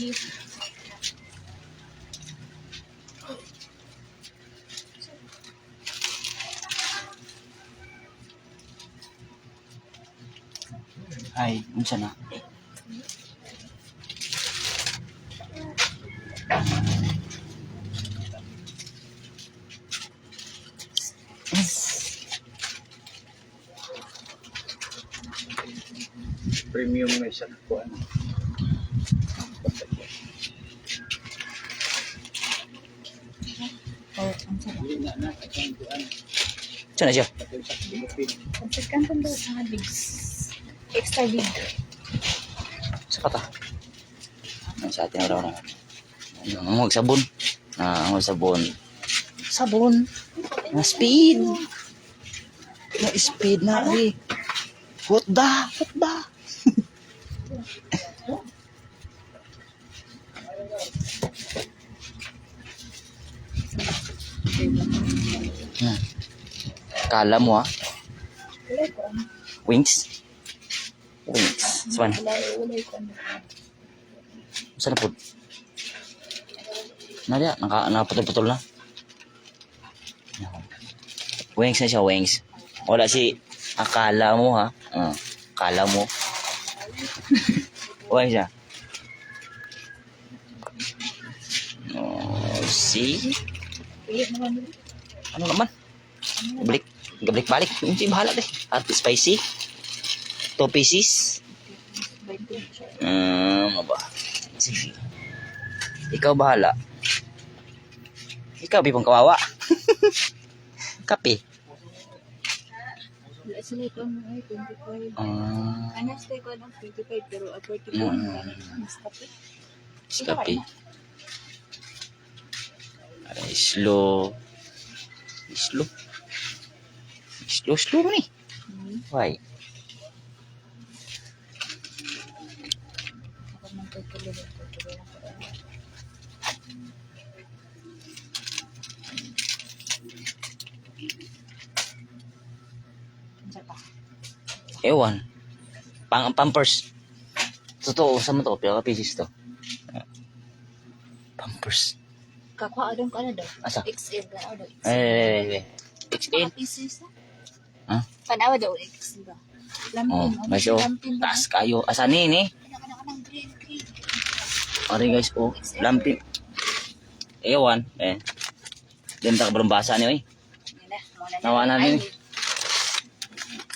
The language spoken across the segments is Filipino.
Ay, unsa na? Premium na isa ko ano. Unsa na siya? Pagsakan ko daw sa bigs. Extra big. Sa kata. Ang sa atin raw na. Ang magsabon. Ang magsabon. Sabon. Na speed. Na speed na eh. Hutda. Kala mo ah. Wings. Saan? Saan na po? Nadia, naputol-putol na. Wings na siya, wings. Wala si akala mo ha. Akala mo. Wings siya. See? Ano naman? Gablik-balik. Hindi bahala deh. At spicy. 2 pieces. Ba? Sige. Ikaw bahala. Ikaw bipang kawawa. Kape. Sila ko ay 25. Ah, Ano stay ko ng 25 pero 44 mas kape. kape. Slow mo ni. Why? Ewan. Pampers. Totoo, sa mo to? Pila ka pieces to? Pampers. Kakwa adong ka na daw. Asa? XL na daw. XL. Pieces na. Ha? Panawa daw XL ba? Oh, Lampin. guys, oh. Taas kayo. Asa ni? Kanang green. Ari guys, oh. Lampin. Ewan. Diyan ta kabalong basa ni, oy. Nawa na din.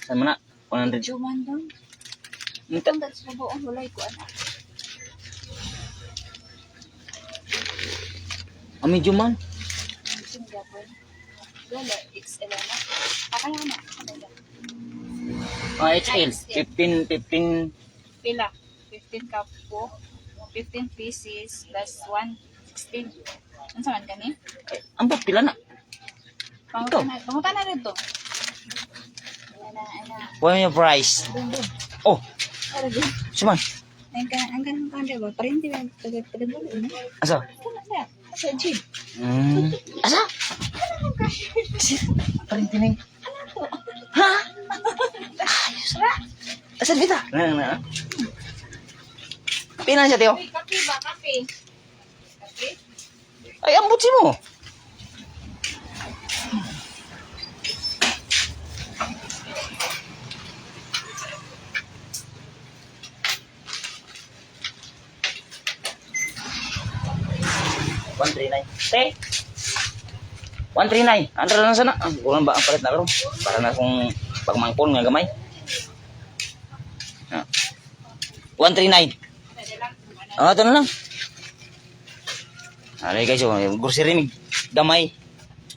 Saan mo na? 100. Juman daw. Minta. Ang that's mo ang hulay ko ana. Medyo man. Singapore. Wala XL na. Akala na. XL. 15. Pila? 15 cup po. 15 pieces plus 1. 16. Ano saan kani? Ang pila na. Pangutan na rin to. Ana. What your price? Dun. Oh, Ara din. suman. Ang kanda ba? Parinti ba? Taga-taga mo. Asa? Kana sa? Sa gym. Asa? Parinti na. Ha? Asa bita? Na. Pina siya, Teo. Kape ba? Kape. Kape? Ay, ambot si mo. Te. 139. Andra lang sana. Kulang ba ang palit na karon? Para na kung pagmangkon nga gamay. 139. Ito na lang. Alay guys, grocery ni gamay.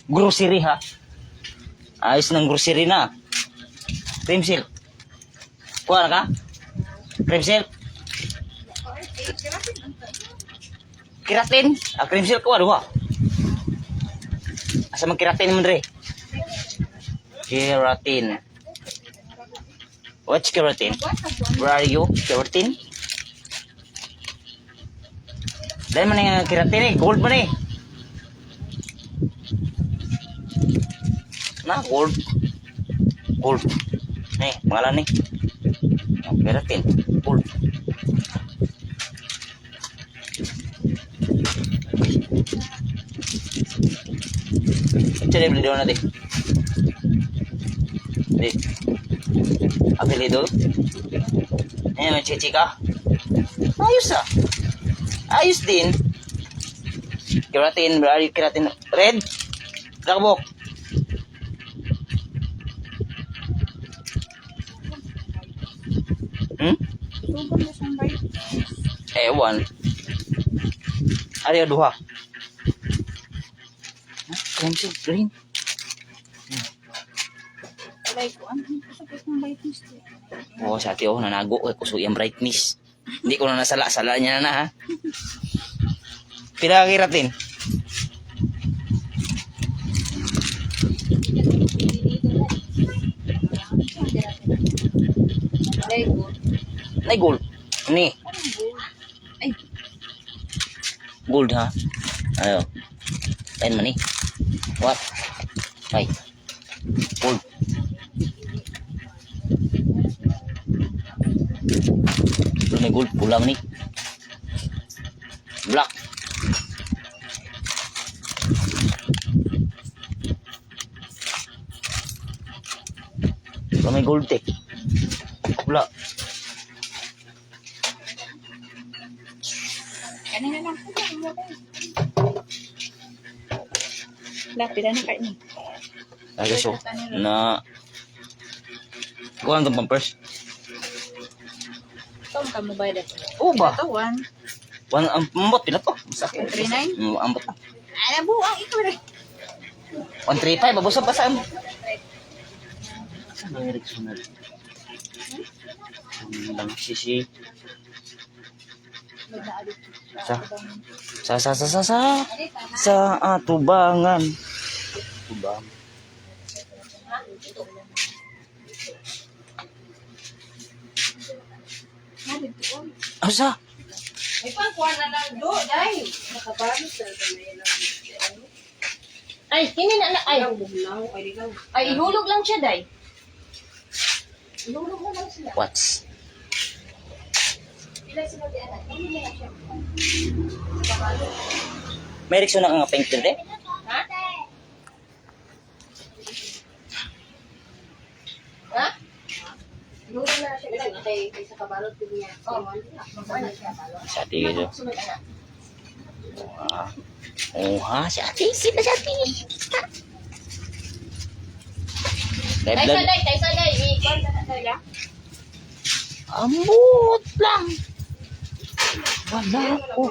Grocery ha. Ayos ng grocery na. Cream silk. Kuha na ka? Cream silk. Keratin. Cream silk ko aduh. Asa man keratin mo dre? Keratin. What's keratin? Where are you? Keratin? Dahil man yung keratin gold man Na, gold. Gold. Pangalan keratin. Gold. Sini beli donat deh. Deh. Apelido. May chika. Ayos ah. Ayos din. Keratin, berarti keratin red. Rakbok. Sugan mo siyang vitamins. Ewan. Ada dua. Crimson green. Like, ano sakit ng vitamins? Oh, sa ati oh, nanago ko kuso yung brightness. Hindi ko na nasala-sala niya na ha. Pila kiratin? Lego. Nay gold. Ni, Ay, gold ha. Ayo. Lain man ni. What? Ay. Gold. Belum may gold, pulang ni. Black. Belum may gold teh. Pula. kanina lang po. Lapila na kayo. Ay so na kuha ang pampers. Ito ang kamubay dito. Oh ba? Ito, 1. Wan ang ambot pila to. Sakit. 139? Ambot. Ay, nabuang ito rin. 135 babusap pa sa mo. Sa directional. Lang sisi. Sa atubangan. Tubang. Asa? May pangkuha na lang do, day. Nakabalos na ay, hindi na na. Ay, ihulog lang siya, day. Ihulog mo lang siya. What's? Pila sila di anak. Ihulog lang siya. May reaksyon na nga painter de? Ha? Ha? Ihulog lang siya. Kay sa kabalot ko niya. Oo. Sa ati gitu. Oh ha, si ati. Sila si ati. Tay sa day. Ikon na talaga. Ambot lang. Wala ko.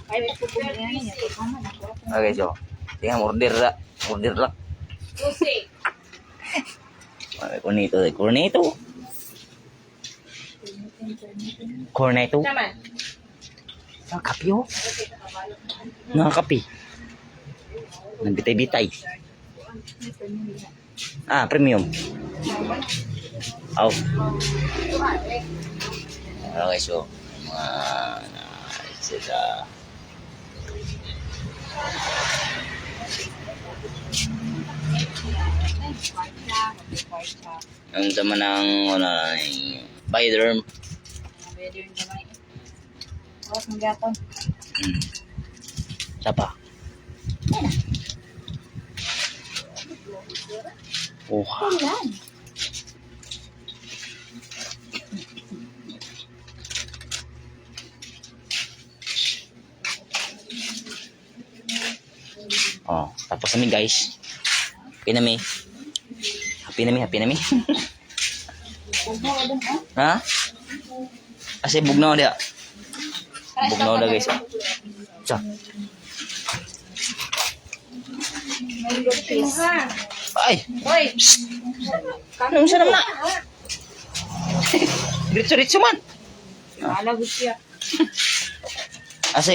Ay, may pupuli na niya. Okay, so. Tingnan, order lang. Order lang. Susi. Corneto. Corneto. Corneto. Naman. Nakakapi oh. Nakakapi. Nagbitay-bitay. Ah, premium. Oh. Okay, so. Sila. Ang sama ng Bioderm. Awas ng gatong. Siapa? Oh. Ulan. Oh, tapos kami guys. Happy na mi. Happy na mi. Ha? Kasi bugnaw dia. Bugnaw na guys. Sa. Ay, Hoy! anong siya naman na? Diretso man. Alagot siya. Asa